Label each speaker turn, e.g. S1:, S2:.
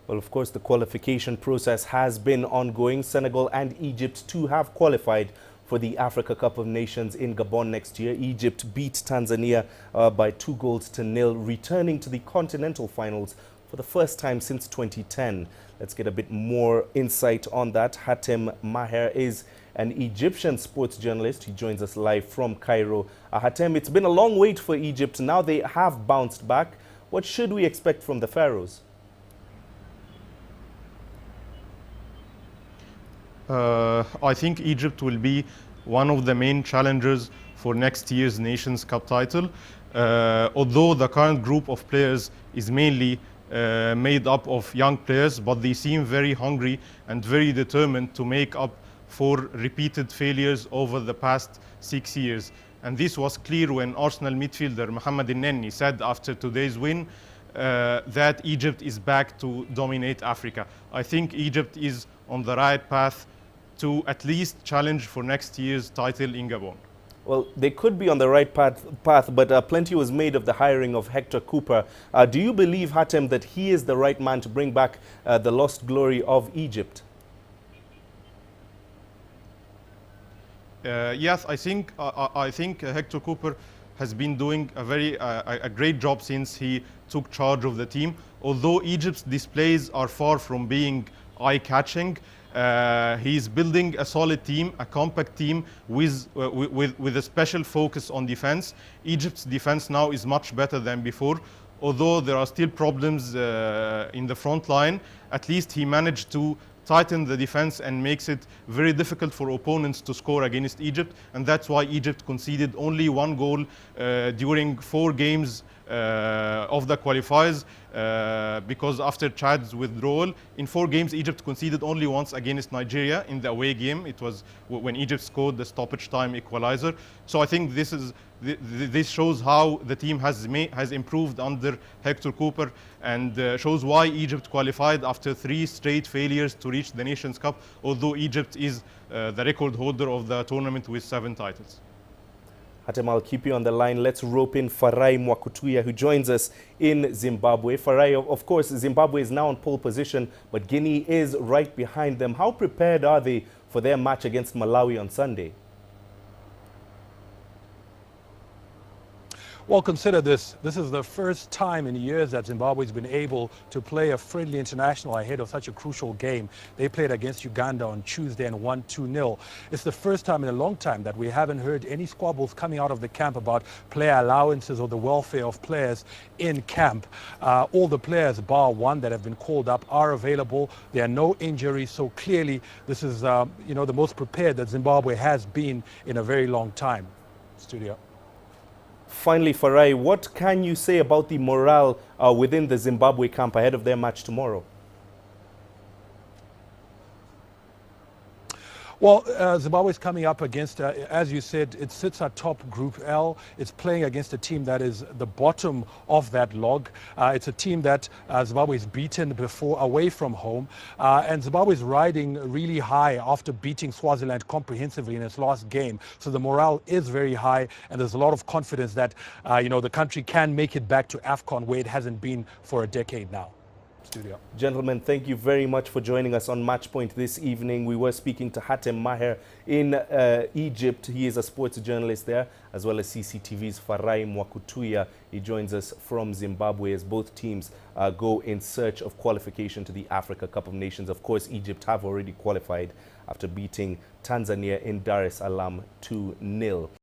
S1: Well, of course, the qualification process has been ongoing. Senegal and Egypt too have qualified for the Africa Cup of Nations in Gabon next year. Egypt beat Tanzania by 2-0, returning to the continental finals for the first time since 2010. Let's get a bit more insight on that. Hatem Maher is an Egyptian sports journalist. He joins us live from Cairo. Hatem, it's been a long wait for Egypt. Now they have bounced back. What should we expect from the Pharaohs?
S2: I think Egypt will be one of the main challengers for next year's Nations Cup title. Although the current group of players is mainly made up of young players, but they seem very hungry and very determined to make up for repeated failures over the past 6 years. And this was clear when Arsenal midfielder Mohamed El-Neni said after today's win that Egypt is back to dominate Africa. I think Egypt is on the right path to at least challenge for next year's title in Gabon.
S1: Well, they could be on the right path, but plenty was made of the hiring of Hector Cooper. Do you believe, Hatem, that he is the right man to bring back the lost glory of Egypt?
S2: Yes, I think Hector Cooper has been doing a great job since he took charge of the team. Although Egypt's displays are far from being eye-catching, he's building a solid team, a compact team with a special focus on defense. Egypt's defense now is much better than before. Although there are still problems in the front line, at least he managed to tighten the defense and makes it very difficult for opponents to score against Egypt. And that's why Egypt conceded only 1 goal during 4 games of the qualifiers, because after Chad's withdrawal, in 4 games Egypt conceded only once against Nigeria in the away game. It was when Egypt scored the stoppage time equalizer. So I think this shows how the team has improved under Hector Cooper, and shows why Egypt qualified after 3 straight failures to reach the Nations Cup, although Egypt is the record holder of the tournament with 7 titles.
S1: Hatem, I'll keep you on the line. Let's rope in Farai Mwakutuya, who joins us in Zimbabwe. Farai, of course, Zimbabwe is now in pole position, but Guinea is right behind them. How prepared are they for their match against Malawi on Sunday?
S3: Well, consider this. This is the first time in years that Zimbabwe's been able to play a friendly international ahead of such a crucial game. They played against Uganda on Tuesday and won 2-0. It's the first time in a long time that we haven't heard any squabbles coming out of the camp about player allowances or the welfare of players in camp. All the players, bar one, that have been called up are available. There are no injuries, so clearly this is the most prepared that Zimbabwe has been in a very long time. Studio.
S1: Finally, Farai, what can you say about the morale within the Zimbabwe camp ahead of their match tomorrow?
S3: Well, Zimbabwe is coming up against, as you said, it sits atop Group L. It's playing against a team that is the bottom of that log. It's a team that Zimbabwe has beaten before away from home. And Zimbabwe is riding really high after beating Swaziland comprehensively in its last game. So the morale is very high, and there's a lot of confidence that, the country can make it back to AFCON, where it hasn't been for a decade now. Studio.
S1: Gentlemen, thank you very much for joining us on Matchpoint this evening. We were speaking to Hatem Maher in Egypt. He is a sports journalist there, as well as CCTV's Farai Mwakutuya. He joins us from Zimbabwe as both teams go in search of qualification to the Africa Cup of Nations. Of course, Egypt have already qualified after beating Tanzania in Dar es Salaam 2-0.